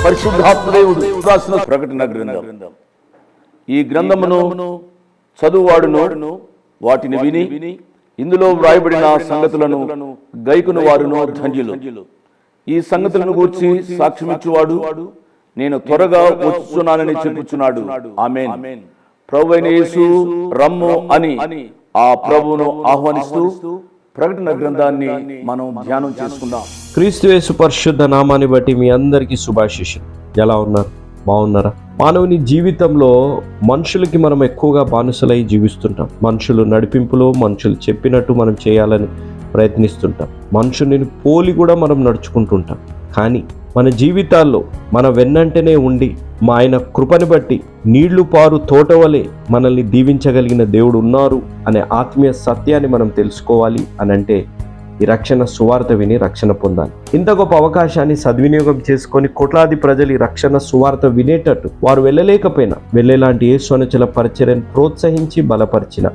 పరిశుద్ధాత్మదేవుడు రాసిన ప్రకటన గ్రంథం. ఈ గ్రంథమును చదువువాడును వాటిని విని ఇందులో వ్రాయబడిన సంగతులను గైకును వారును ధన్యులు. ఈ సంగతులను గూర్చి సాక్ష్యమిచ్చువాడు నేను త్వరగా వచ్చుచున్నానని చెప్పుచున్నాడు. ఆమేన్. ప్రభువైన యేసు రమ్ము అని ఆ ప్రభువును ఆహ్వానిస్తూ ప్రకటన గ్రంథాన్ని మనం ధ్యానం చేసుకుందాం. క్రీస్తు యేసు పరిశుద్ధ నామాన్ని బట్టి మీ అందరికీ శుభాశీస్సులు. ఎలా ఉన్నారు? బాగున్నారా? మానవుని జీవితంలో మనుషులకి మనం ఎక్కువగా బానిసలై జీవిస్తుంటాం. మనుషులు నడిపింపులో మనుషులు చెప్పినట్టు మనం చేయాలని ప్రయత్నిస్తుంటాం. మనుషుని పోలి కూడా మనం నడుచుకుంటుంటాం. కానీ మన జీవితాల్లో మన వెన్నంటనే ఉండి మా ఆయన కృపని బట్టి నీళ్లు పారు తోటవలే మనల్ని దీవించగలిగిన దేవుడు ఉన్నారు అనే ఆత్మీయ సత్యాన్ని మనం తెలుసుకోవాలి అని అంటే ఈ రక్షణ సువార్త విని రక్షణ పొందాలి. ఇంత గొప్ప అవకాశాన్ని సద్వినియోగం చేసుకొని కోట్లాది ప్రజలు ఈ రక్షణ సువార్త వినేటట్టు వారు వెళ్ళలేకపోయినా వెళ్ళేలాంటి యేసు అనుచల పరిచర్యను ప్రోత్సహించి బలపరిచిన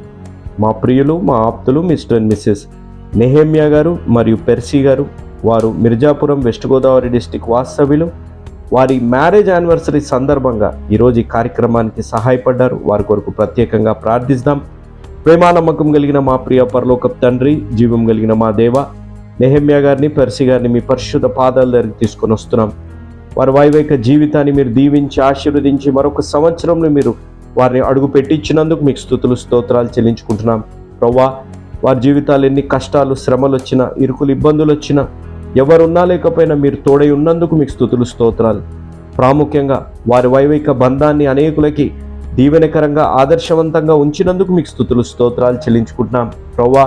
మా ప్రియులు, మా ఆప్తులు మిస్టర్ అండ్ మిస్సెస్ నెహెమ్యా గారు మరియు పెర్సీ గారు, వారు మిర్జాపురం వెస్ట్ గోదావరి డిస్టిక్ వాస్తవ్యులు. వారి మ్యారేజ్ యానివర్సరీ సందర్భంగా ఈరోజు ఈ కార్యక్రమానికి సహాయపడ్డారు. వారి కొరకు ప్రత్యేకంగా ప్రార్థిస్తాం. ప్రేమ నమ్మకం కలిగిన మా ప్రియ పరలోకపు తండ్రి, జీవం కలిగిన మా దేవ, నెహెమ్యా గారిని, పెర్సీ గారిని మీ పరిశుద్ధ పాదాల దగ్గరికి తీసుకొని వస్తున్నాం. వారి వైవాహిక జీవితాన్ని మీరు దీవించి ఆశీర్వదించి మరొక సంవత్సరంలో మీరు వారిని అడుగు పెట్టించినందుకు మీకు స్తుతులు స్తోత్రాలు చెల్లించుకుంటున్నాం. ప్రవ్వా, వారి జీవితాలు ఎన్ని కష్టాలు శ్రమలు వచ్చినా, ఇరుకులు ఇబ్బందులు వచ్చినా, ఎవరున్నా లేకపోయినా మీరు తోడై ఉన్నందుకు మీకు స్తుతులు స్తోత్రాలు. ప్రాముఖ్యంగా వారి వైవాహిక బంధాన్ని అనేకులకి దీవెనకరంగా ఆదర్శవంతంగా ఉంచినందుకు మీకు స్తుతులు స్తోత్రాలు చెల్లించుకుంటున్నాం. ప్రవ్వా,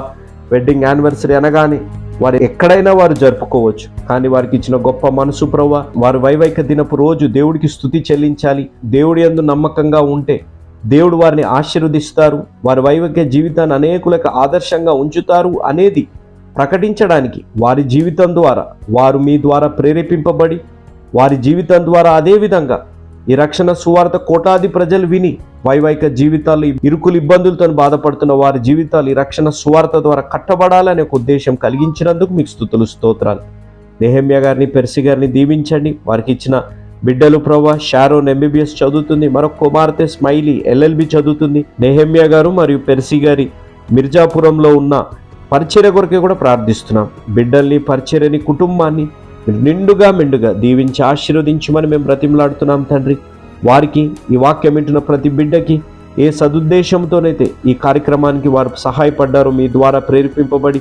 వెడ్డింగ్ యానివర్సరీ అనగానే వారు ఎక్కడైనా వారు జరుపుకోవచ్చు. కానీ వారికి ఇచ్చిన గొప్ప మనసు ప్రవ్వా, వారి వైవాహిక దినపు రోజు దేవుడికి స్తుతి చెల్లించాలి. దేవుడి యందు నమ్మకంగా ఉంటే దేవుడు వారిని ఆశీర్వదిస్తారు, వారి వైవాహిక జీవితాన్ని అనేకులకు ఆదర్శంగా ఉంచుతారు అనేది ప్రకటించడానికి వారి జీవితం ద్వారా, వారు మీ ద్వారా ప్రేరేపింపబడి వారి జీవితం ద్వారా అదేవిధంగా ఈ రక్షణ సువార్త కోటాది ప్రజలు విని వైవాహిక జీవితాలు ఇరుకులు ఇబ్బందులతో బాధపడుతున్న వారి జీవితాలు ఈ రక్షణ సువార్త ద్వారా కట్టబడాలనే ఒక ఉద్దేశం కలిగించినందుకు మీకు స్తుతులు స్తోత్రాలు. నెహెమ్యా గారిని, పెర్సీ గారిని దీవించండి. వారికి ఇచ్చిన బిడ్డలు ప్రవ్వా, షారోన్ MBBS చదువుతుంది, మరొక కుమార్తె స్మైలీ LLB చదువుతుంది. నెహెమ్యా గారు మరియు పెర్సీ గారి మిర్జాపురంలో ఉన్న పరిచర్య కొరకే కూడా ప్రార్థిస్తున్నాం. బిడ్డల్ని, పరిచర్యని, కుటుంబాన్ని నిండుగా మెండుగా దీవించి ఆశీర్వదించమని మేము బ్రతిమలాడుతున్నాం తండ్రి. వారికి ఈ వాక్యం వింటున్న ప్రతి బిడ్డకి ఏ సదుద్దేశంతోనైతే ఈ కార్యక్రమానికి వారు సహాయపడ్డారో, మీ ద్వారా ప్రేరేపింపబడి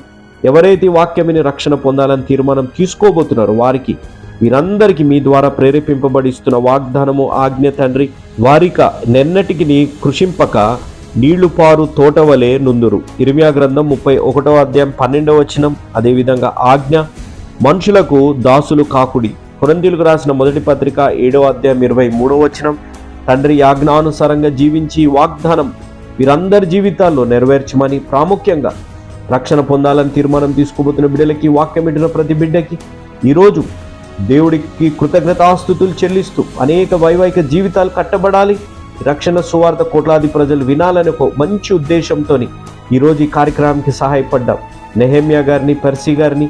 ఎవరైతే ఈ వాక్యం విని రక్షణ పొందాలని తీర్మానం తీసుకోబోతున్నారో వారికి, వీరందరికీ మీ ద్వారా ప్రేరేపింపబడి ఇస్తున్న వాగ్దానము, ఆజ్ఞ తండ్రి, వారిక నెన్నటికి నీ కృషింపక నీళ్లు పారు తోటవలే నుందురు. ఇర్మియా గ్రంథం 31వ అధ్యాయం 12వ వచనం. అదేవిధంగా ఆజ్ఞ, మనుషులకు దాసులు కాకుడి. కొరింథీయులకు రాసిన మొదటి పత్రిక 7వ అధ్యాయం 23వ వచనం. తండ్రి ఆజ్ఞానుసారంగా జీవించి వాగ్దానం వీరందరి జీవితాల్లో నెరవేర్చమని, ప్రాముఖ్యంగా రక్షణ పొందాలని తీర్మానం తీసుకోబోతున్న బిడ్డలకి, వాక్యం వింటున్న ప్రతి బిడ్డకి ఈరోజు దేవుడికి కృతజ్ఞతాస్తుతులు చెల్లిస్తూ అనేక వైవాహిక జీవితాలు కట్టబడాలి, రక్షణ సువార్త కోట్లాది ప్రజలు వినాలని ఒక మంచి ఉద్దేశంతో ఈరోజు ఈ కార్యక్రమానికి సహాయపడ్డాం. నెహెమ్యా గారిని, పెర్సీ గారిని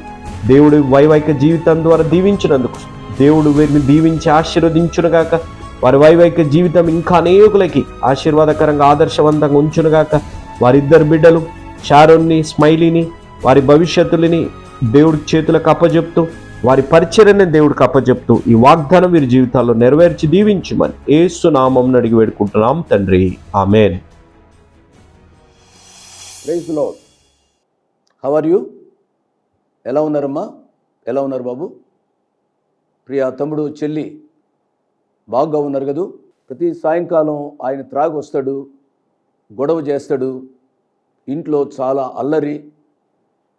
దేవుడు వైవాహిక జీవితం ద్వారా దీవించినందుకు దేవుడు వీరిని దీవించి ఆశీర్వదించునుగాక. వారి వైవాహిక జీవితం ఇంకా అనేకులకి ఆశీర్వాదకరంగా ఆదర్శవంతంగా ఉంచునుగాక. వారిద్దరు బిడ్డలు షారోన్ని, స్మైలీని, వారి భవిష్యత్తులని దేవుడి చేతులకు అప్పజెప్తూ, వారి పరిచర్యని దేవుడికి అప్పజెప్తూ ఈ వాగ్దానం వీరి జీవితాల్లో నెరవేర్చి దీవించమని యేసు నామమున అడిగి వేడుకుంటున్నాం తండ్రి. Amen. Praise the Lord. How are you? ఎలా ఉన్నారమ్మా? ఎలా ఉన్నారు బాబు? ప్రియ తమ్ముడు, చెల్లి బాగా ఉన్నారు కదూ? ప్రతి సాయంకాలం ఆయన త్రాగి వస్తాడు, గొడవ చేస్తాడు, ఇంట్లో చాలా అల్లరి,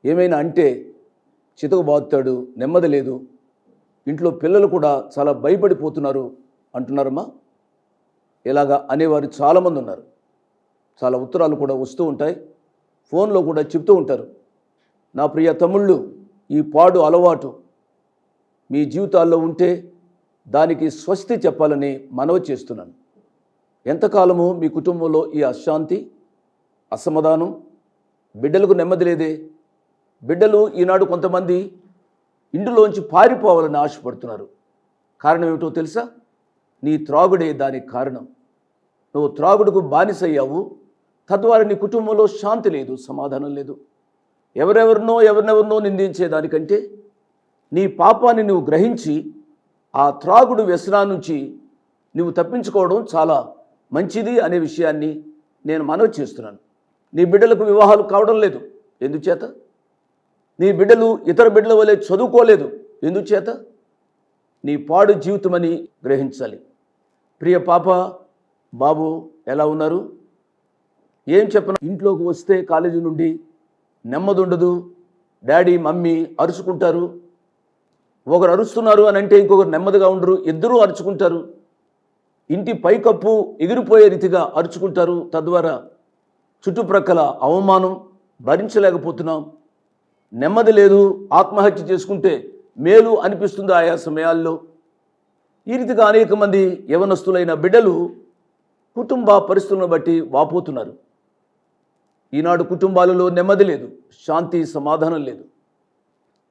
ఏమైనా అంటే చితకబాదుతాడు, నెమ్మది లేదు. ఇంట్లో పిల్లలు కూడా చాలా భయపడిపోతున్నారు అంటున్నారమ్మా. ఇలాగా అనేవారు చాలామంది ఉన్నారు. చాలా ఉత్తరాలు కూడా వస్తూ ఉంటాయి, ఫోన్లో కూడా చెప్తూ ఉంటారు. నా ప్రియ తమ్ముళ్ళు, ఈ పాడు అలవాటు మీ జీవితాల్లో ఉంటే దానికి స్వస్తి చెప్పాలని మనవి చేస్తున్నాను. ఎంతకాలము మీ కుటుంబంలో ఈ అశాంతి, అసమాధానం, బిడ్డలకు నెమ్మది లేదే? బిడ్డలు ఈనాడు కొంతమంది ఇంటిలోంచి పారిపోవాలని ఆశపడుతున్నారు. కారణం ఏమిటో తెలుసా? నీ త్రాగుడే దానికి కారణం. నువ్వు త్రాగుడుకు బానిసయ్యావు. తద్వారా నీ కుటుంబంలో శాంతి లేదు, సమాధానం లేదు. ఎవరినెవరినో నిందించేదానికంటే నీ పాపాన్ని నువ్వు గ్రహించి ఆ త్రాగుడు వ్యసనా నుంచి నువ్వు తప్పించుకోవడం చాలా మంచిది అనే విషయాన్ని నేను మనవి చేస్తున్నాను. నీ బిడ్డలకు వివాహాలు కావడం లేదు, ఎందుచేత? నీ బిడ్డలు ఇతర బిడ్డల వలె చదువుకోలేదు, ఎందుచేత? నీ పాడు జీవితమని గ్రహించాలి. ప్రియ పాప, బాబు ఎలా ఉన్నారు? ఏం చెప్పను, ఇంట్లోకి వస్తే కాలేజీ నుండి నెమ్మది ఉండదు. డాడీ మమ్మీ అరుచుకుంటారు. ఒకరు అరుస్తున్నారు అని అంటే ఇంకొకరు నెమ్మదిగా ఉండరు, ఇద్దరూ అరుచుకుంటారు. ఇంటి పైకప్పు ఎగిరిపోయే రీతిగా అరుచుకుంటారు. తద్వారా చుట్టుప్రక్కల అవమానం భరించలేకపోతున్నాం. నెమ్మది లేదు. ఆత్మహత్య చేసుకుంటే మేలు అనిపిస్తుంది ఆయా సమయాల్లో. ఈ రీతిగా అనేక మంది యవనస్తులైన బిడ్డలు కుటుంబ పరిస్థితులను బట్టి వాపోతున్నారు. ఈనాడు కుటుంబాలలో నెమ్మది లేదు, శాంతి సమాధానం లేదు.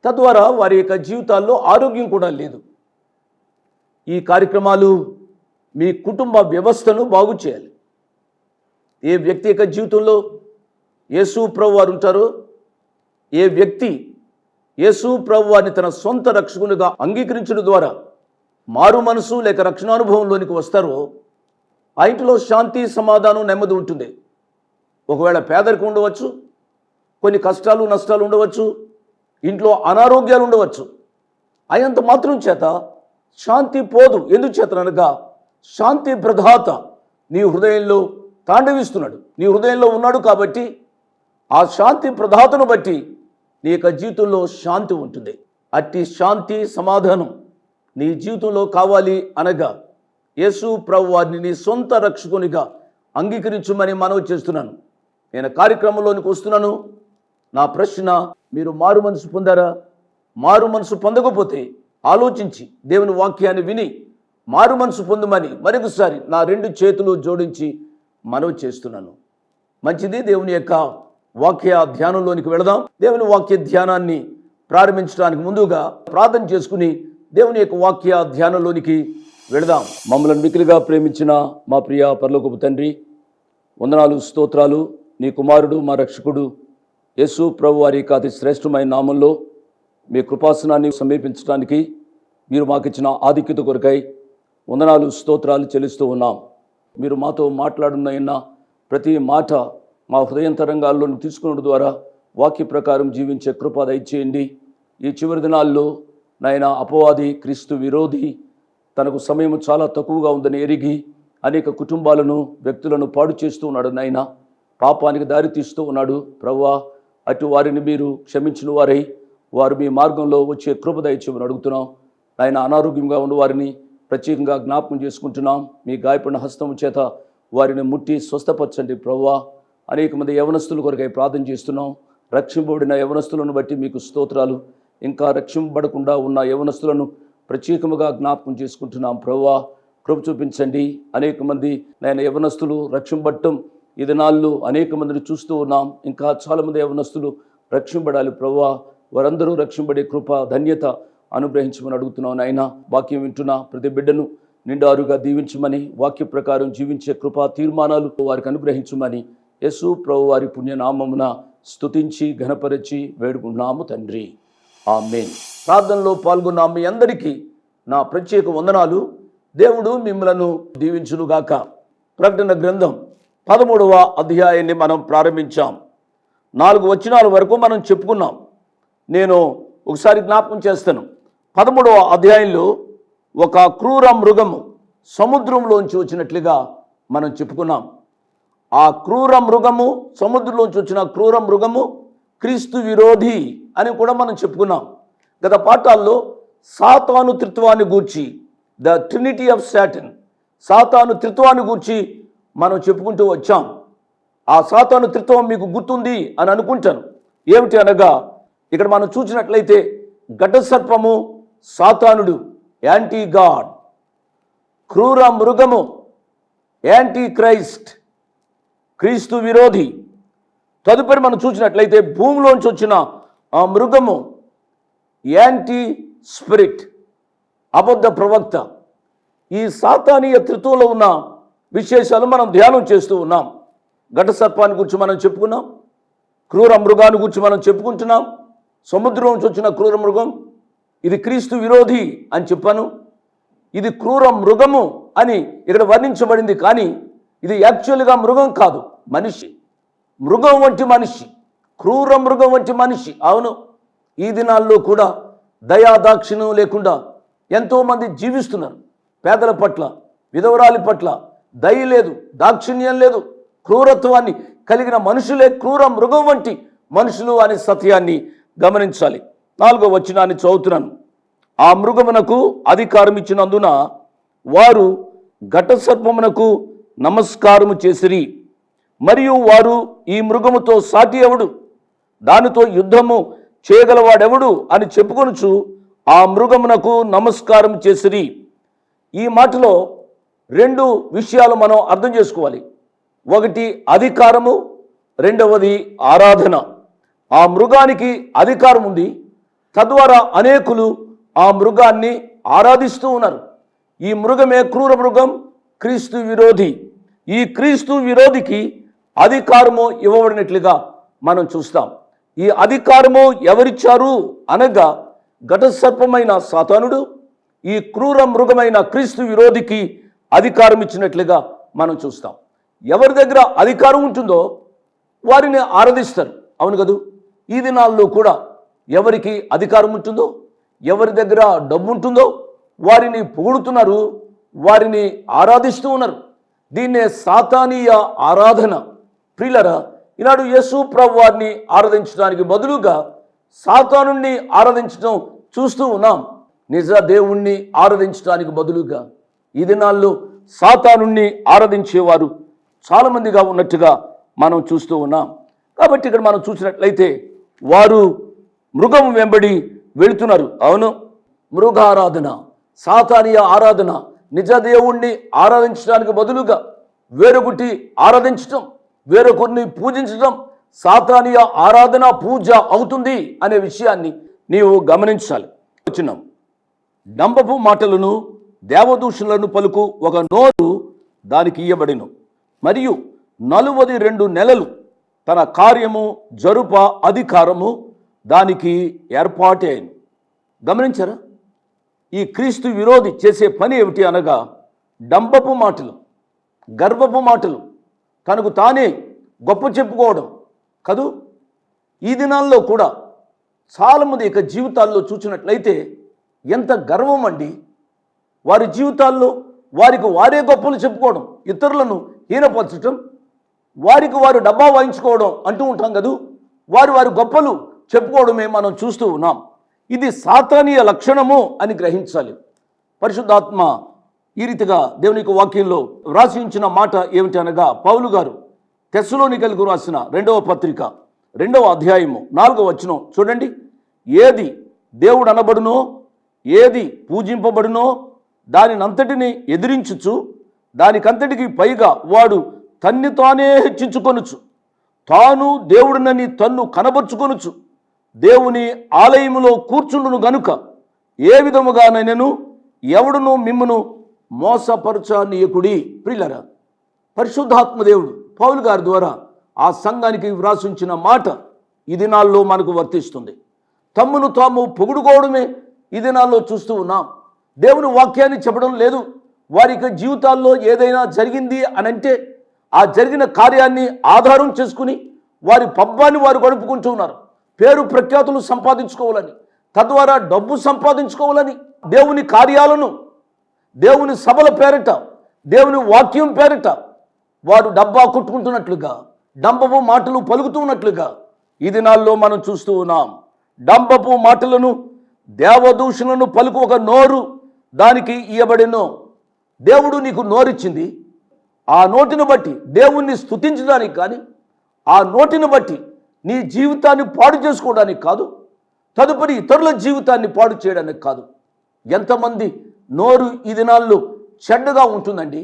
తద్వారా వారి యొక్క జీవితాల్లో ఆరోగ్యం కూడా లేదు. ఈ కార్యక్రమాలు మీ కుటుంబ వ్యవస్థను బాగు చేయాలి. ఏ వ్యక్తి యొక్క జీవితంలో యేసు ప్రభు వారు ఉంటారో, ఏ వ్యక్తి యేసు ప్రభు వారిని తన సొంత రక్షకునిగా అంగీకరించడం ద్వారా మారు మనసు లేక రక్షణానుభవంలోనికి వస్తారో ఆ ఇంటిలో శాంతి సమాధానం నెమ్మది ఉంటుంది. ఒకవేళ పేదరికం ఉండవచ్చు, కొన్ని కష్టాలు నష్టాలు ఉండవచ్చు, ఇంట్లో అనారోగ్యాలు ఉండవచ్చు. అయంత మాత్రం చేత శాంతి పోదు. ఎందుచేతనగా శాంతి ప్రదాత నీ హృదయంలో తాండవిస్తున్నాడు, నీ హృదయంలో ఉన్నాడు. కాబట్టి ఆ శాంతి ప్రదాతను బట్టి నీ యొక్క జీవితంలో శాంతి ఉంటుంది. అట్టి శాంతి సమాధానం నీ జీవితంలో కావాలి అనగా యేసు ప్రభు వారిని నీ సొంత రక్షకునిగా అంగీకరించమని మనవి చేస్తున్నాను. నేను కార్యక్రమంలోనికి వస్తున్నాను. నా ప్రశ్న, మీరు మారు మనసు పొందారా? మారు మనసు పొందకపోతే ఆలోచించి దేవుని వాక్యాన్ని విని మారు మనసు పొందమని మరొకసారి నా 2 చేతులు జోడించి మనవి చేస్తున్నాను. మంచిది. దేవుని యొక్క వాక్య ధ్యానంలోనికి వెళదాం. దేవుని వాక్య ధ్యానాన్ని ప్రారంభించడానికి ముందుగా ప్రార్థన చేసుకుని దేవుని యొక్క వాక్య ధ్యానంలోనికి వెళదాం. మమ్మల్ని మిక్కిలిగా ప్రేమించిన మా ప్రియ పరలోకపు తండ్రి, వందనాలు, స్తోత్రాలు. నీ కుమారుడు మా రక్షకుడు యేసు ప్రభు వారి యొక్క అతి శ్రేష్టమైన నామంలో మీ కృపాసనాన్ని సమీపించడానికి మీరు మాకు ఇచ్చిన ఆధిక్యత కొరకై వందనాలు, స్తోత్రాలు చెల్లిస్తూ ఉన్నాం. మీరు మాతో మాట్లాడున్న ప్రతి మాట మా హృదయంతరంగాల్లోని తీసుకున్న ద్వారా వాక్య ప్రకారం జీవించే కృప దయచేయండి. ఈ చివరి దినాల్లో నాయన అపవాది, క్రీస్తు విరోధి తనకు సమయం చాలా తక్కువగా ఉందని ఎరిగి అనేక కుటుంబాలను, వ్యక్తులను పాడు చేస్తూ ఉన్నాడు. నాయన పాపానికి దారి తీస్తూ ఉన్నాడు. ప్రభువా, అటు వారిని మీరు క్షమించిన వారై వారు మీ మార్గంలో వచ్చే కృప దయచేయమని అడుగుతున్నాం. ఆయన అనారోగ్యంగా ఉన్న వారిని ప్రత్యేకంగా జ్ఞాపకం చేసుకుంటున్నాం. మీ గాయపడిన హస్తం చేత వారిని ముట్టి స్వస్థపరచండి. ప్రభువా, అనేక మంది యవనస్తుల కొరకై ప్రార్థన చేస్తున్నాం. రక్షింపబడిన యవనస్తులను బట్టి మీకు స్తోత్రాలు. ఇంకా రక్షింపబడకుండా ఉన్న యవనస్తులను ప్రత్యేకముగా జ్ఞాపకం చేసుకుంటున్నాం. ప్రభువా, కృప చూపించండి. అనేక మంది నాయన యవనస్తులు రక్షింపబడటం ఈ దినాల్లో అనేక మందిని చూస్తూ ఉన్నాం. ఇంకా చాలామంది యవనస్తులు రక్షింపబడాలి. ప్రభువా, వారందరూ రక్షింపబడే కృప, ధన్యత అనుగ్రహించమని అడుగుతున్నాను. నాయన వాక్యం వింటున్న ప్రతి బిడ్డను నిండారుగా దీవించమని, వాక్య ప్రకారం జీవించే కృపా తీర్మానాలు వారికి అనుగ్రహించమని యేసు ప్రభు వారి పుణ్యనామమున స్తుతించి ఘనపరిచి వేడుకున్నాము తండ్రి. ఆమేన్. ప్రార్థనలో పాల్గొన్న మీ అందరికీ నా ప్రత్యేక వందనాలు. దేవుడు మిమ్మలను దీవించునుగాక. ప్రకటన గ్రంథం 13వ అధ్యాయాన్ని మనం ప్రారంభించాం. 4 వచనాల వరకు మనం చెప్పుకున్నాం. నేను ఒకసారి జ్ఞాపకం చేస్తాను. 13వ అధ్యాయంలో ఒక క్రూర మృగము సముద్రంలోంచి వచ్చినట్లుగా మనం చెప్పుకున్నాం. ఆ క్రూర మృగము, సముద్రంలోంచి వచ్చిన క్రూర మృగము క్రీస్తు విరోధి అని కూడా మనం చెప్పుకున్నాం. గత పాఠాల్లో సాతాను త్రిత్వాన్ని గూర్చి, ద ట్రినిటీ ఆఫ్ సాటన్, సాతాను త్రిత్వాన్ని గూర్చి మనం చెప్పుకుంటూ వచ్చాం. ఆ సాతాను త్రిత్వం మీకు గుర్తుంది అని అనుకుంటాను. ఏమిటి అనగా, ఇక్కడ మనం చూసినట్లయితే ఘట సర్పము సాతానుడు, యాంటీ గాడ్. క్రూర మృగము యాంటీ క్రైస్ట్, క్రీస్తు విరోధి. తదుపరి మనం చూసినట్లయితే భూమిలోంచి వచ్చిన ఆ మృగము యాంటీ స్పిరిట్, అబద్ధ ప్రవక్త, ఈ సాతానీయ త్రిత్వంలో ఉన్న విశేషాలు మనం ధ్యానం చేస్తూ ఉన్నాం. ఘట సర్పాన్ని గురించి మనం చెప్పుకున్నాం, క్రూర మృగాన్ని గురించి మనం చెప్పుకుంటున్నాం. సముద్రం నుంచి వచ్చిన క్రూర మృగం ఇది క్రీస్తు విరోధి అని చెప్పాను. ఇది క్రూర మృగము అని ఇక్కడ వర్ణించబడింది, కానీ ఇది యాక్చువల్గా మృగం కాదు, మనిషి. మృగం వంటి మనిషి, క్రూర మృగం వంటి మనిషి. అవును, ఈ దినాల్లో కూడా దయాదాక్షిణ్యం లేకుండా ఎంతోమంది జీవిస్తున్నారు. పేదల పట్ల, విధవరాలి పట్ల దయ లేదు, దాక్షిణ్యం లేదు. క్రూరత్వాన్ని కలిగిన మనుషులే క్రూర మృగం వంటి మనుషులు అనే సత్యాన్ని గమనించాలి. 4వ వచనాన్ని చదువుతున్నాను. ఆ మృగమునకు అధికారం ఇచ్చినందున వారు ఘట సర్పమునకు నమస్కారము చేసిరి. మరియు వారు ఈ మృగముతో సాటి ఎవడు, దానితో యుద్ధము చేయగలవాడెవడు అని చెప్పుకొనుచు ఆ మృగమునకు నమస్కారం చేసిరి. ఈ మాటలో 2 విషయాలు మనం అర్థం చేసుకోవాలి. ఒకటి అధికారము, రెండవది ఆరాధన. ఆ మృగానికి అధికారం ఉంది, తద్వారా అనేకులు ఆ మృగాన్ని ఆరాధిస్తూ ఉన్నారు. ఈ మృగమే క్రూర మృగం, క్రీస్తు విరోధి. ఈ క్రీస్తు విరోధికి అధికారము ఇవ్వబడినట్లుగా మనం చూస్తాం. ఈ అధికారము ఎవరిచ్చారు అనగా ఘట సర్పమైన సాతానుడు ఈ క్రూర మృగమైన క్రీస్తు విరోధికి అధికారం ఇచ్చినట్లుగా మనం చూస్తాం. ఎవరి దగ్గర అధికారం ఉంటుందో వారిని ఆరాధిస్తారు. అవును కదూ. ఈ దినాల్లో కూడా ఎవరికి అధికారం ఉంటుందో, ఎవరి దగ్గర డబ్బు ఉంటుందో వారిని పొగుడుతున్నారు, వారిని ఆరాధిస్తూ ఉన్నారు. దీన్నే సాతానీయ ఆరాధన. ప్రియులరా, ఈనాడు యేసు ప్రభు వారిని ఆరాధించడానికి బదులుగా సాతానుణ్ణి ఆరాధించడం చూస్తూ ఉన్నాం. నిజ దేవుణ్ణి ఆరాధించడానికి బదులుగా ఈ దినాల్లో సాతానుణ్ణి ఆరాధించేవారు చాలామందిగా ఉన్నట్టుగా మనం చూస్తూ ఉన్నాం. కాబట్టి ఇక్కడ మనం చూసినట్లయితే వారు మృగం వెంబడి వెళుతున్నారు. అవును, మృగారాధన, సాతానీయ ఆరాధన. నిజ దేవుణ్ణి ఆరాధించడానికి బదులుగా వేరొకటి ఆరాధించటం, వేరొకరిని పూజించటం సాతానీయ ఆరాధన, పూజ అవుతుంది అనే విషయాన్ని నీవు గమనించాలి. వచ్చినాం. డంబపు మాటలను, దేవదూషణలను పలుకు ఒక నోరు దానికి ఇయ్యబడిను, మరియు 42 నెలలు తన కార్యము జరుప అధికారము దానికి ఏర్పాటే అయిను. గమనించారా? ఈ క్రీస్తు విరోధి చేసే పని ఏమిటి అనగా డంబపు మాటలు, గర్వపు మాటలు, తనకు తానే గొప్ప చెప్పుకోవడం కదూ. ఈ దినాల్లో కూడా చాలామంది ఇక జీవితాల్లో చూసినట్లయితే ఎంత గర్వం అండి. వారి జీవితాల్లో వారికి వారే గొప్పలు చెప్పుకోవడం, ఇతరులను హీనపరచడం, వారికి వారు డబ్బా వాయించుకోవడం అంటూ ఉంటాం కదూ. వారి గొప్పలు చెప్పుకోవడమే మనం చూస్తూ ఉన్నాం. ఇది సాతానీయ లక్షణము అని గ్రహించాలి. పరిశుద్ధాత్మ ఈ రీతిగా దేవునికి వాక్యంలో వ్రాసి ఉంచిన మాట ఏమిటి అనగా పౌలు గారు తెస్సలోనికలకు రాసిన 2వ పత్రిక 2వ అధ్యాయము 4వ వచనం చూడండి. ఏది దేవుడు అనబడునో, ఏది పూజింపబడునో దానినంతటిని ఎదిరించుచు దానికంతటికి పైగా వాడు తన్ని తానే హెచ్చించుకొనుచు, తాను దేవుడినని తన్ను కనబరుచుకొనుచు దేవుని ఆలయములో కూర్చుండును గనుక ఏ విధముగానైనను ఎవడును మిమ్మును మోసపరచనీయకుడి. ప్రియులరా, పరిశుద్ధాత్మ దేవుడు పౌలు గారి ద్వారా ఆ సంఘానికి వ్రాసించిన మాట ఈ దినాల్లో మనకు వర్తిస్తుంది. తమ్మును తాము పొగుడుకోవడమే ఈ దినాల్లో చూస్తూ ఉన్నాం. దేవుని వాక్యాన్ని చెప్పడం లేదు. వారికి జీవితాల్లో ఏదైనా జరిగింది అని అంటే ఆ జరిగిన కార్యాన్ని ఆధారం చేసుకుని వారి పబ్బాన్ని వారు గడుపుకుంటూ ఉన్నారు. పేరు ప్రఖ్యాతులు సంపాదించుకోవాలని, తద్వారా డబ్బు సంపాదించుకోవాలని దేవుని కార్యాలను, దేవుని సభల పేరిట, దేవుని వాక్యం పేరిట వారు డబ్బా కొట్టుకుంటున్నట్లుగా, డంబపు మాటలు పలుకుతున్నట్లుగా ఈ దినాల్లో మనం చూస్తూ ఉన్నాం. డంబపు మాటలను, దేవదూషణలను పలుకు ఒక నోరు దానికి ఇయ్యబడినో. దేవుడు నీకు నోరిచ్చింది, ఆ నోటిని బట్టి దేవుణ్ణి స్తుతించడానికి కానీ, ఆ నోటిని బట్టి నీ జీవితాన్ని పాడు చేసుకోవడానికి కాదు, తదుపరి ఇతరుల జీవితాన్ని పాడు చేయడానికి కాదు. ఎంతమంది నోరు ఈ దినాల్లో చెడ్డగా ఉంటుందండి.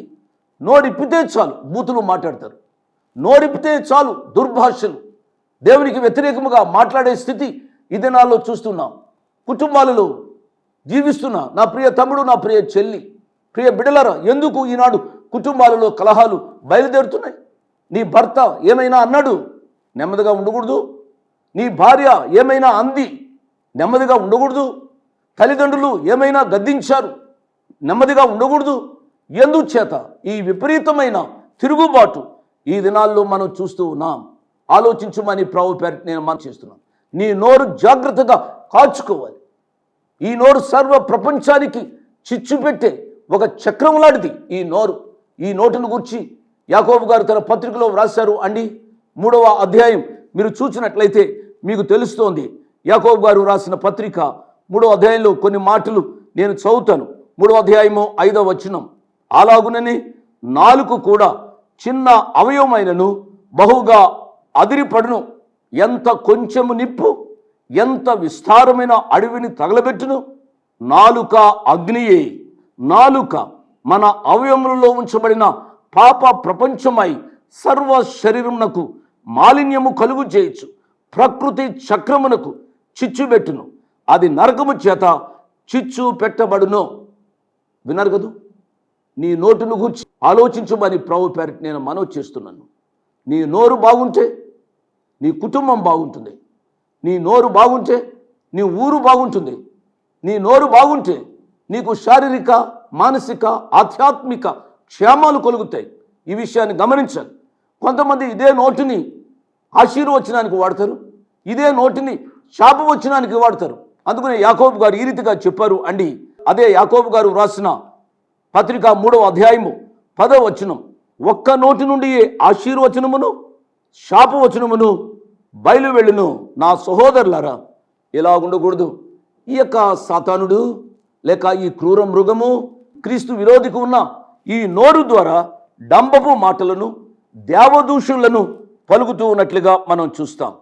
నోరిప్పితే చాలు బూతులు మాట్లాడతారు, నోరిప్పితే చాలు దుర్భాషలు, దేవునికి వ్యతిరేకముగా మాట్లాడే స్థితి ఈ దినాల్లో చూస్తున్నాం. కుటుంబాలలో జీవిస్తున్నా నా ప్రియ తమ్ముడు, నా ప్రియ చెల్లి, ప్రియ బిడ్డలారా, ఎందుకు ఈనాడు కుటుంబాలలో కలహాలు బయలుదేరుతున్నాయి? నీ భర్త ఏమైనా అన్నాడు, నెమ్మదిగా ఉండకూడదు. నీ భార్య ఏమైనా అంది, నెమ్మదిగా ఉండకూడదు. తల్లిదండ్రులు ఏమైనా గద్దించారు, నెమ్మదిగా ఉండకూడదు. ఎందుచేత ఈ విపరీతమైన తిరుగుబాటు ఈ దినాల్లో మనం చూస్తూ ఉన్నాం. ఆలోచించమని ప్రభు పేరిట నేను మనం చేస్తున్నాను. నీ నోరు జాగ్రత్తగా కాచుకోవాలి. ఈ నోరు సర్వ ప్రపంచానికి చిచ్చు పెట్టే ఒక చక్రం లాంటిది ఈ నోరు. ఈ నోటును గురించి యాకోబు గారు తన పత్రికలో వ్రాశారు అండి. 3వ అధ్యాయం మీరు చూసినట్లయితే మీకు తెలుస్తోంది. యాకోబు గారు రాసిన పత్రిక 3వ అధ్యాయంలో కొన్ని మాటలు నేను చదువుతాను. 3వ అధ్యాయము 5వ వచనం, అలాగునని నాలుక కూడా చిన్న అవయవమైనను బహుగా అదిరిపడును. ఎంత కొంచెము నిప్పు ఎంత విస్తారమైన అడవిని తగలబెట్టును. నాలుక అగ్నియే. నాలుక మన అవయవములలో ఉంచబడిన పాప ప్రపంచమై సర్వ శరీరమునకు మాలిన్యము కలుగు చేయొచ్చు. ప్రకృతి చక్రమునకు చిచ్చు పెట్టును. అది నరకము చేత చిచ్చు పెట్టబడును. విన్నారు కదూ? నీ నోటును గూర్చి ఆలోచించమని ప్రభు పేరిట నేను మనవి చేస్తున్నాను. నీ నోరు బాగుంటే నీ కుటుంబం బాగుంటుంది. నీ నోరు బాగుంటే నీ ఊరు బాగుంటుంది. నీ నోరు బాగుంటే నీకు శారీరక, మానసిక, ఆధ్యాత్మిక క్షేమాలు కలుగుతాయి. ఈ విషయాన్ని గమనించాలి. కొంతమంది ఇదే నోటిని ఆశీర్వచనానికి వాడతారు, ఇదే నోటిని శాపవచనానికి వాడతారు. అందుకనే యాకోబు గారు ఈ రీతిగా చెప్పారు అండి. అదే యాకోబు గారు వ్రాసిన పత్రిక 3వ అధ్యాయము 10వ వచనం, ఒక్క నోటి నుండి ఆశీర్వచనమును శాపవచనమును బయలువెళ్ళును. నా సహోదరులారా, ఇలా ఉండకూడదు. ఈ యొక్క సాతానుడు లేక ఈ క్రూర మృగము క్రీస్తు విరోధికి ఉన్న ఈ నోరు ద్వారా డంబపు మాటలను, దేవదూషణలను పలుకుతూ ఉన్నట్లుగా మనం చూస్తాం.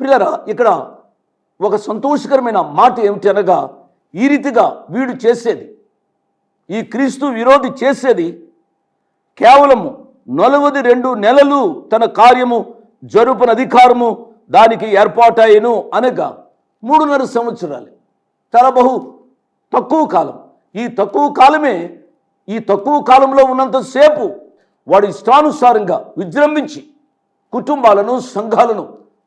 ప్రియులారా, ఇక్కడ ఒక సంతోషకరమైన మాట ఏమిటి అనగా, ఈ రీతిగా వీడు చేసేది, ఈ క్రీస్తు విరోధి చేసేది కేవలము 42 నెలలు తన కార్యము జరుపున అధికారము దానికి ఏర్పాటయ్యను అనగా 3.5 సంవత్సరాలు. చాలా బహు తక్కువ కాలం. ఈ తక్కువ కాలమే, ఈ తక్కువ కాలంలో ఉన్నంతసేపు వాడు ఇష్టానుసారంగా విజృంభించి కుటుంబాలను, సంఘాలను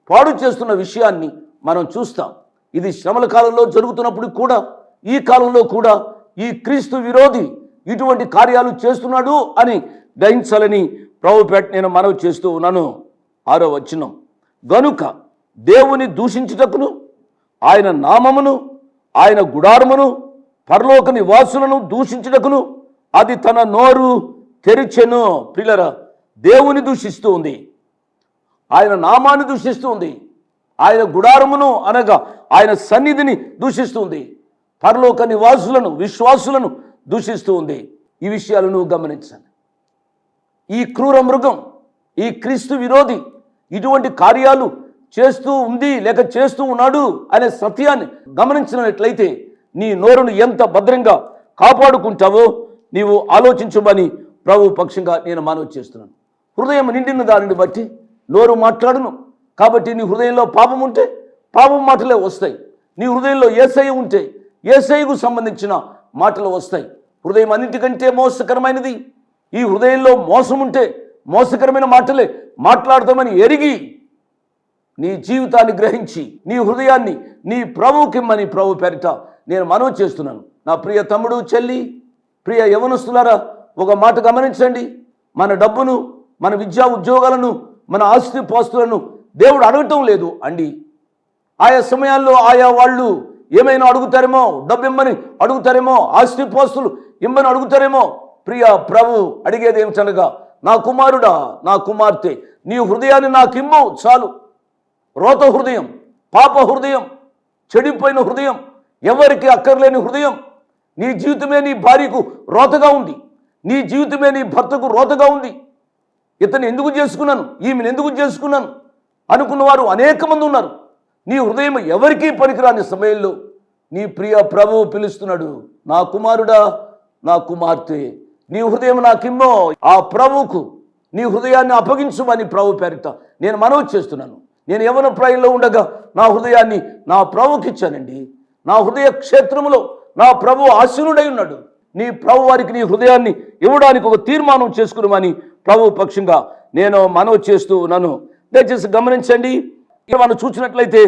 పాడు చేస్తున్న విషయాన్ని మనం చూస్తాం. ఇది శ్రమల కాలంలో జరుగుతున్నప్పుడు కూడా, ఈ కాలంలో కూడా ఈ క్రీస్తు విరోధి ఇటువంటి కార్యాలు చేస్తున్నాడు అని గ్రహించాలని ప్రభుపేట నేను మనవి చేస్తూ ఉన్నాను. 6వ వచనం, గనుక దేవుని దూషించుటకును ఆయన నామమును ఆయన గుడారమును పరలోక నివాసులను దూషించుటకును అది తన నోరు తెరిచెను. ప్రియులారా, దేవుని దూషిస్తూ ఉంది, ఆయన నామాన్ని దూషిస్తూ ఉంది, ఆయన గుడారమును అనగా ఆయన సన్నిధిని దూషిస్తూ ఉంది, పరలోక నివాసులను, విశ్వాసులను దూషిస్తూ ఉంది. ఈ విషయాలను గమనించాలి. ఈ క్రూర మృగం, ఈ క్రీస్తు విరోధి ఇటువంటి కార్యాలు చేస్తూ ఉంది లేక చేస్తూ ఉన్నాడు అనే సత్యాన్ని గమనించినట్లయితే నీ నోరును ఎంత భద్రంగా కాపాడుకుంటావో నీవు ఆలోచించమని ప్రభు పక్షంగా నేను మనవి చేస్తున్నాను. హృదయం నిండిన దానిని బట్టి నోరు మాట్లాడును. కాబట్టి నీ హృదయంలో పాపం ఉంటే పాపం మాటలే వస్తాయి. నీ హృదయంలో యేసయ్య ఉంటే యేసయ్యకు సంబంధించిన మాటలు వస్తాయి. హృదయం అన్నిటికంటే మోసకరమైనది. ఈ హృదయంలో మోసం ఉంటే మోసకరమైన మాటలే మాట్లాడతామని ఎరిగి నీ జీవితాన్ని గ్రహించి నీ హృదయాన్ని నీ ప్రభుకిమ్మని ప్రభు పేరిట నేను మనవి చేస్తున్నాను. నా ప్రియ తమ్ముడు, చెల్లి, ప్రియ యవనస్తులారా, ఒక మాట గమనించండి. మన డబ్బును, మన విద్యా ఉద్యోగాలను, మన ఆస్తి పాస్తులను దేవుడు అడగటం లేదు అండి. ఆయా సమయాల్లో ఆయా వాళ్ళు ఏమైనా అడుగుతారేమో, డబ్బు ఇమ్మని అడుగుతారేమో, ఆస్తి పాస్తులు ఇమ్మని అడుగుతారేమో. ప్రియ ప్రభు అడిగేది ఏమిటనగా, నా కుమారుడా, నా కుమార్తె, నీ హృదయాన్ని నాకిమ్ము చాలు. రోత హృదయం, పాప హృదయం, చెడిపోయిన హృదయం, ఎవరికి అక్కర్లేని హృదయం. నీ జీవితమే నీ భార్యకు రోతగా ఉంది, నీ జీవితమే నీ భర్తకు రోతగా ఉంది. ఇతను ఎందుకు చేసుకున్నాను, ఈమెను ఎందుకు చేసుకున్నాను అనుకున్నవారు అనేక మంది ఉన్నారు. నీ హృదయం ఎవరికీ పనికిరాని సమయంలో నీ ప్రియ ప్రభువు పిలుస్తున్నాడు, నా కుమారుడా, నా కుమార్తె, నీ హృదయం నాకిమ్మో. ఆ ప్రభువుకు నీ హృదయాన్ని అప్పగించుమని ప్రభు పేరిట నేను మనవి చేస్తున్నాను. నేను యవ్వన ప్రాయంలో ఉండగా నా హృదయాన్ని నా ప్రభువుకి ఇచ్చానండి. నా హృదయ క్షేత్రములో నా ప్రభు ఆశీనుడై ఉన్నాడు. నీ ప్రభు వారికి నీ హృదయాన్ని ఇవ్వడానికి ఒక తీర్మానం చేసుకున్నామని ప్రభు పక్షంగా నేను మనవి చేస్తూ ఉన్నాను. దయచేసి గమనించండి. ఇక్కడ మనం చూసినట్లయితే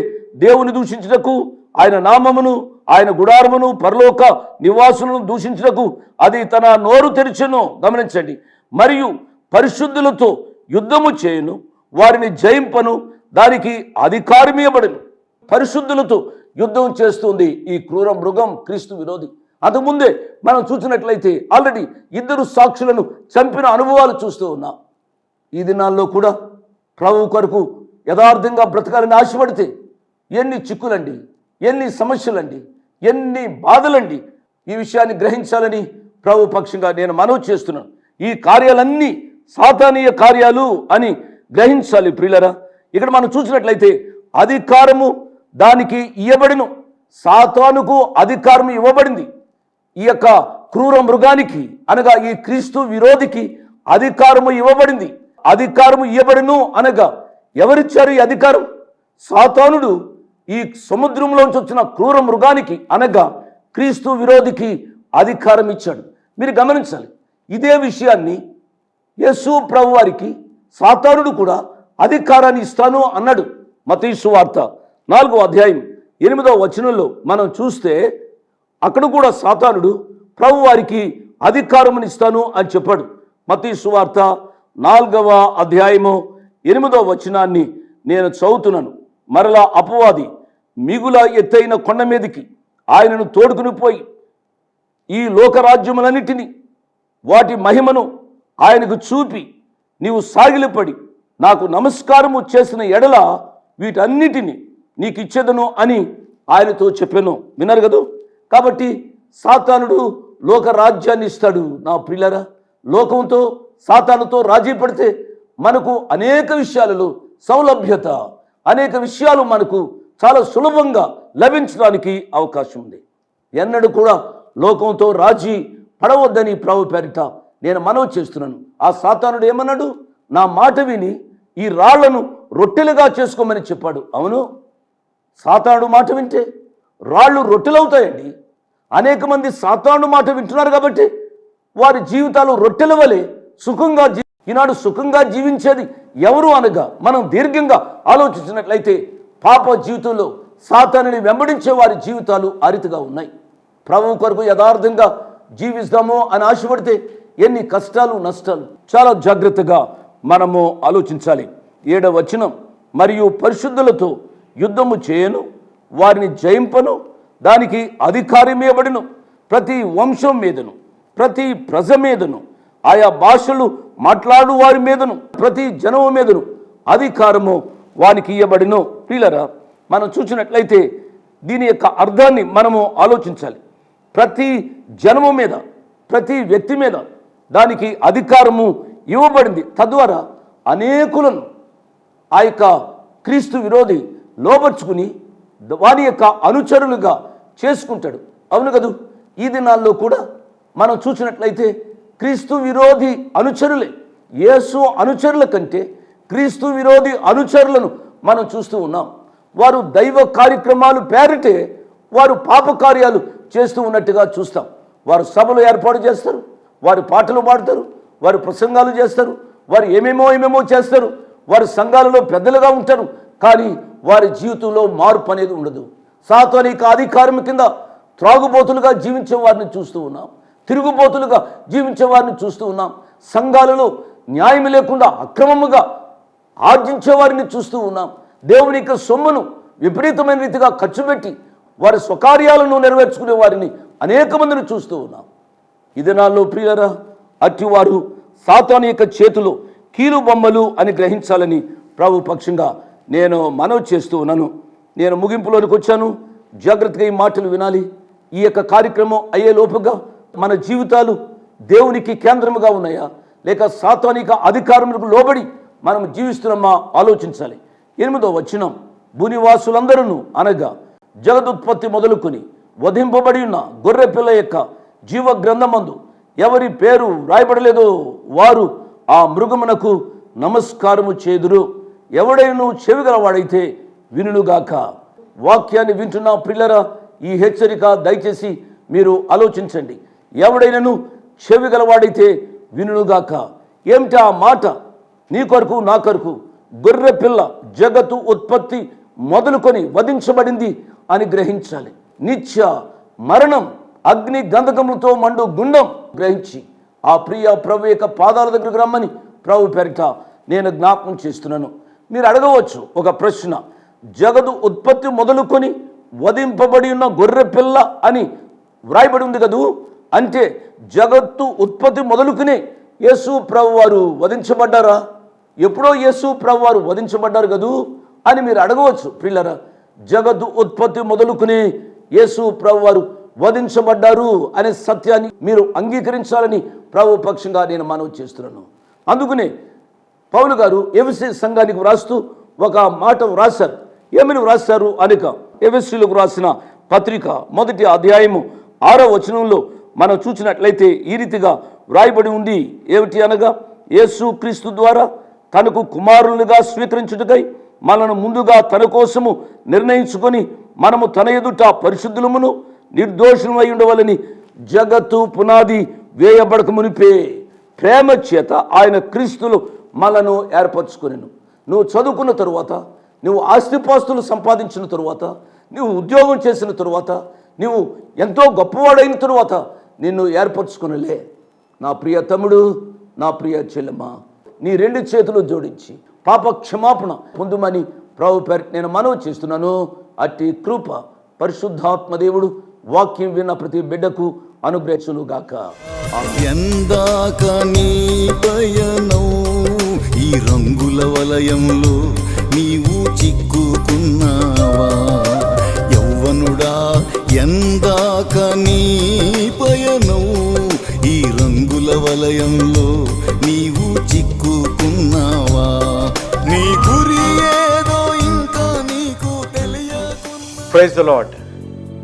దేవుని దూషించుటకు, ఆయన నామమును, ఆయన గుడారమును, పరలోక నివాసులను దూషించుటకు అది తన నోరు తెరిచెను. గమనించండి. మరియు పరిశుద్ధులతో యుద్ధము చేయును, వారిని జయింపను, దానికి అధికారం ఇవ్వబడును. పరిశుద్ధులతో యుద్ధం చేస్తుంది ఈ క్రూర మృగం, క్రీస్తు విరోధి. అంతకుముందే మనం చూసినట్లయితే ఆల్రెడీ 2 సాక్షులను చంపిన అనుభవాలు చూస్తూ ఉన్నాం. ఈ దినాల్లో కూడా ప్రభు కొరకు యథార్థంగా బ్రతకాలని ఆశపడితే ఎన్ని చిక్కులండి, ఎన్ని సమస్యలండి, ఎన్ని బాధలండి. ఈ విషయాన్ని గ్రహించాలని ప్రభు పక్షంగా నేను మనవి చేస్తున్నాను. ఈ కార్యాలన్నీ సాతానీయ కార్యాలు అని గ్రహించాలి ప్రియులరా. ఇక్కడ మనం చూసినట్లయితే అధికారము దానికి ఇవ్వబడిను. సాతానుకు అధికారం ఇవ్వబడింది. ఈ యొక్క క్రూర మృగానికి అనగా ఈ క్రీస్తు విరోధికి అధికారము ఇవ్వబడింది. అధికారము ఇవ్వబడిను అనగా ఎవరిచ్చారు ఈ అధికారం? సాతానుడు ఈ సముద్రంలోంచి వచ్చిన క్రూర మృగానికి అనగా క్రీస్తు విరోధికి అధికారం ఇచ్చాడు. మీరు గమనించాలి. ఇదే విషయాన్ని యేసు ప్రభు వారికి సాతానుడు కూడా అధికారాన్ని ఇస్తాను అన్నాడు. మత్తయి సువార్త 4వ అధ్యాయం 8వ వచనంలో మనం చూస్తే అక్కడ కూడా సాతానుడు ప్రభు వారికి అధికారముని ఇస్తాను అని చెప్పాడు. మత్తయి సువార్త 4వ అధ్యాయము 8వ వచనాన్ని నేను చదువుతున్నాను. మరలా అపవాది మిగుల ఎత్తైన కొండ మీదకి ఆయనను తోడుకుని పోయి ఈ లోకరాజ్యములన్నిటినీ వాటి మహిమను ఆయనకు చూపి, నీవు సాగిలపడి నాకు నమస్కారము చేసిన ఎడల వీటన్నిటినీ నీకు ఇచ్చేదను అని ఆయనతో చెప్పాను. విన్నారు కదా. కాబట్టి సాతానుడు లోక రాజ్యాన్ని ఇస్తాడు. నా ప్రియులరా, లోకంతో సాతానుతో రాజీ పడితే మనకు అనేక విషయాలలో సౌలభ్యత, అనేక విషయాలు మనకు చాలా సులభంగా లభించడానికి అవకాశం ఉంది. ఎన్నడూ కూడా లోకంతో రాజీ పడవద్దని ప్రభు పేరిట నేను మనవి చేస్తున్నాను. ఆ సాతానుడు ఏమన్నాడు? నా మాట విని ఈ రాళ్లను రొట్టెలుగా చేసుకోమని చెప్పాడు. అవును, సాతానుడు మాట వింటే రాళ్ళు రొట్టెలవుతాయండి. అనేక మంది సాతానుడు మాట వింటున్నారు కాబట్టి వారి జీవితాలు రొట్టెల వలె సుఖంగా ఈనాడు సుఖంగా జీవించేది ఎవరు అనగా మనం దీర్ఘంగా ఆలోచించినట్లయితే పాప జీవితంలో సాతానుని వెంబడించే వారి జీవితాలు అరితగా ఉన్నాయి. ప్రభు కొరకు యథార్థంగా జీవిస్తామో అని ఆశపడితే ఎన్ని కష్టాలు నష్టాలు. చాలా జాగ్రత్తగా మనము ఆలోచించాలి. 7వ వచనం, మరియు పరిశుద్ధులతో యుద్ధము చేయను, వారిని జయింపను, దానికి అధికారం ఇవ్వబడును. ప్రతి వంశం మీదను, ప్రతి ప్రజ మీదను, ఆయా భాషలు మాట్లాడు వారి మీదను, ప్రతి జనము మీదను అధికారము వానికి ఇవ్వబడిను. ప్రియులరా, మనం చూసినట్లయితే దీని యొక్క అర్థాన్ని మనము ఆలోచించాలి. ప్రతి జనము మీద, ప్రతి వ్యక్తి మీద దానికి అధికారము ఇవ్వబడింది. తద్వారా అనేకులను ఆ యొక్క క్రీస్తు విరోధి లోబర్చుకుని వారి యొక్క అనుచరులుగా చేసుకుంటాడు. అవును కదూ. ఈ దినాల్లో కూడా మనం చూసినట్లయితే క్రీస్తు విరోధి అనుచరులే యేసు అనుచరుల కంటే క్రీస్తు విరోధి అనుచరులను మనం చూస్తూ ఉన్నాం. వారు దైవ కార్యక్రమాలు పేరిటే వారు పాప కార్యాలు చేస్తూ ఉన్నట్టుగా చూస్తాం. వారు సభలు ఏర్పాటు చేస్తారు, వారు పాటలు పాడతారు, వారు ప్రసంగాలు చేస్తారు, వారు ఏమేమో చేస్తారు, వారి సంఘాలలో పెద్దలుగా ఉంటారు. కానీ వారి జీవితంలో మార్పు అనేది ఉండదు. సాతానిక అధికారం కింద త్రాగుబోతులుగా జీవించే వారిని చూస్తూ ఉన్నాం, తిరుగుబోతులుగా జీవించే వారిని చూస్తూ ఉన్నాం. సంఘాలలో న్యాయం లేకుండా అక్రమముగా ఆర్జించే వారిని చూస్తూ ఉన్నాం. దేవుని యొక్క సొమ్మును విపరీతమైన రీతిగా ఖర్చు పెట్టి వారి స్వకార్యాలను నెరవేర్చుకునే వారిని అనేక మందిని చూస్తూ ఉన్నాం. ఈ దినాల్లో ప్రియులరా, అట్టివారు సాతాను యొక్క చేతిలో కీలు బొమ్మలు అని గ్రహించాలని ప్రభు పక్షంగా నేను మనవి చేస్తూ ఉన్నాను. నేను ముగింపులోనికి వచ్చాను. జాగ్రత్తగా ఈ మాటలు వినాలి. ఈ యొక్క కార్యక్రమం అయ్యే లోపుగా మన జీవితాలు దేవునికి కేంద్రముగా ఉన్నాయా, లేక సాతానిక అధికారములకు లోబడి మనం జీవిస్తున్నామా ఆలోచించాలి. 8వ వచనం, భూనివాసులందరూ అనగా జగదుత్పత్తి మొదలుకొని వధింపబడి ఉన్న గొర్రె పిల్ల యొక్క జీవ గ్రంథమందు ఎవరి పేరు రాయబడలేదో వారు ఆ మృగమునకు నమస్కారము చేదురు. ఎవడైనా చెవిగలవాడైతే వినుగాక. వాక్యాన్ని వింటున్న ప్రియులరా, ఈ హెచ్చరిక దయచేసి మీరు ఆలోచించండి. ఎవడైనను చెవి గలవాడైతే వినుగాక. ఏమిటి ఆ మాట? నీ కొరకు నా కొరకు గొర్రె పిల్ల జగత్తు ఉత్పత్తి మొదలుకొని వధించబడింది అని గ్రహించాలి. నిత్య మరణం, అగ్ని గంధకములతో మండు గుండం గ్రహించి ఆ ప్రియ ప్రభు యొక్క పాదాల దగ్గరకు రమ్మని ప్రభు పేరిట నేను జ్ఞాపకం చేస్తున్నాను. మీరు అడగవచ్చు ఒక ప్రశ్న, జగదు ఉత్పత్తి మొదలుకొని వధింపబడి ఉన్న గొర్రె పిల్ల అని వ్రాయబడి ఉంది కదూ, అంటే జగత్తు ఉత్పత్తి మొదలుకునే యేసు ప్రభు వారు వధించబడ్డారా? ఎప్పుడో యేసు ప్రభు వారు వధించబడ్డారు కదూ అని మీరు అడగవచ్చు. ప్రియులారా, జగత్తు ఉత్పత్తి మొదలుకునే యేసు ప్రభు వారు వధించబడ్డారు అనే సత్యాన్ని మీరు అంగీకరించాలని ప్రభు పక్షంగా నేను మనవి చేస్తున్నాను. అందుకనే పౌలు గారు ఎఫెసీ సంఘానికి వ్రాస్తూ ఒక మాట వ్రాశారు. ఏమని వ్రాశారు అనేక ఎఫెసీలకు వ్రాసిన పత్రిక 1వ అధ్యాయము 6వ వచనంలో మనం చూసినట్లయితే ఈ రీతిగా వ్రాయబడి ఉంది. ఏమిటి అనగా, యేసు క్రీస్తు ద్వారా తనకు కుమారులుగా స్వీకరించుటకై మనను ముందుగా తన కోసము నిర్ణయించుకొని మనము తన ఎదుట పరిశుద్ధులమును నిర్దోషులమై ఉండవాలని జగత్తు పునాది వేయబడక మునిపే ప్రేమ చేత ఆయన క్రీస్తులు మనను ఏర్పరచుకొనెను. నువ్వు చదువుకున్న తరువాత, నువ్వు ఆస్తిపాస్తులు సంపాదించిన తరువాత, నువ్వు ఉద్యోగం చేసిన తరువాత, నువ్వు ఎంతో గొప్పవాడైన తరువాత నిన్ను ఏర్పరచుకొనలే. నా ప్రియ తమ్ముడు, నా ప్రియ చెల్లెమ్మ, నీ 2 చేతులు జోడించి పాప క్షమాపణ పొందుమని ప్రభు పేరు నేను మనవి చేస్తున్నాను. అట్టి కృప పరిశుద్ధాత్మ దేవుడు వాక్యం విన్న ప్రతి బిడ్డకు అనుగ్రహించునుగాక. ఎందాక నీ పయనం ఈ రంగుల వలయంలో నీవు చిక్కుకున్నావా యవ్వనుడా? ఎందాక నీ పయనం ఈ రంగుల వలయంలో నీవు చిక్కుకున్నావా? నీ గురి ఏదో ఇంకా నీకు తెలియకున్నా. Praise the Lord.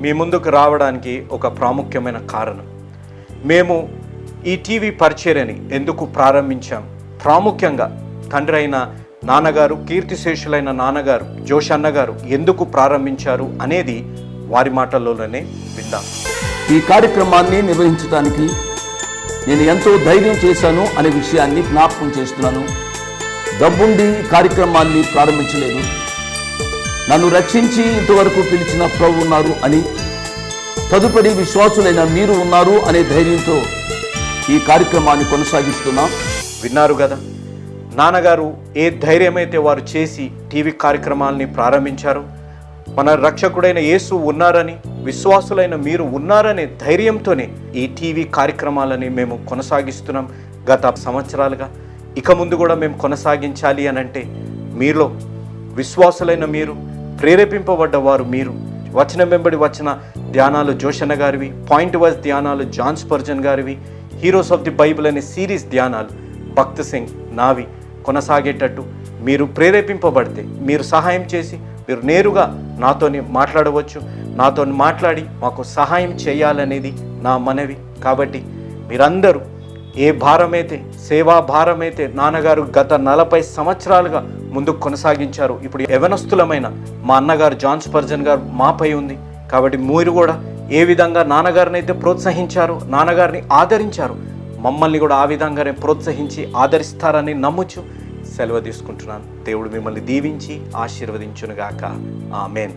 మీ ముందుకు రావడానికి ఒక ప్రాముఖ్యమైన కారణం, మేము ఈ టీవీ పరిచర్యని ఎందుకు ప్రారంభించాం, ప్రాముఖ్యంగా తండ్రి అయిన నాన్నగారు, కీర్తిశేషులైన నాన్నగారు జోష్ అన్నగారు ఎందుకు ప్రారంభించారు అనేది వారి మాటల్లోనే విందాం. ఈ కార్యక్రమాన్ని నిర్వహించడానికి నేను ఎంతో ధైర్యం చేశాను అనే విషయాన్ని జ్ఞాపకం చేస్తున్నాను. డబ్బుండి కార్యక్రమాన్ని ప్రారంభించలేదు. నన్ను రక్షించి ఇంతవరకు పిలిచిన ప్రభు ఉన్నారు అని, తదుపరి విశ్వాసులైన మీరు ఉన్నారు అనే ధైర్యంతో ఈ కార్యక్రమాన్ని కొనసాగిస్తున్నాం. విన్నారు కదా, నాన్నగారు ఏ ధైర్యమైతే వారు చేసి టీవీ కార్యక్రమాలని ప్రారంభించారు, మన రక్షకుడైన యేసు ఉన్నారని, విశ్వాసులైన మీరు ఉన్నారనే ధైర్యంతోనే ఈ టీవీ కార్యక్రమాలని మేము కొనసాగిస్తున్నాం గత సంవత్సరాలుగా. ఇక ముందు కూడా మేము కొనసాగించాలి అని అంటే మీలో విశ్వాసులైన మీరు, ప్రేరేపింపబడ్డ వారు మీరు, వచనం వెంబడి వచ్చిన ధ్యానాలు జోషన్న గారివి, పాయింట్ వైజ్ ధ్యానాలు జాన్ స్పర్జన్ గారివి, హీరోస్ ఆఫ్ ది బైబిల్ అనే సిరీస్ ధ్యానాలు భక్త్ సింగ్ నావి కొనసాగేటట్టు మీరు ప్రేరేపింపబడితే, మీరు సహాయం చేసి మీరు నేరుగా నాతోని మాట్లాడవచ్చు. నాతో మాట్లాడి మాకు సహాయం చేయాలనేది నా మనవి. కాబట్టి మీరందరూ ఏ భారమైతే, సేవా భారమైతే నాన్నగారు గత 40 సంవత్సరాలుగా ముందుకు కొనసాగించారు, ఇప్పుడు యవనస్తులమైన మా అన్నగారు జాన్ స్పర్జన్ గారు మాపై ఉంది. కాబట్టి మీరు కూడా ఏ విధంగా నాన్నగారిని అయితే ప్రోత్సహించారు, నాన్నగారిని ఆదరించారు, మమ్మల్ని కూడా ఆ విధంగానే ప్రోత్సహించి ఆదరిస్తారని నమ్ముచు సెలవు తీసుకుంటున్నాను. దేవుడు మిమ్మల్ని దీవించి ఆశీర్వదించునుగాక. ఆమేన్.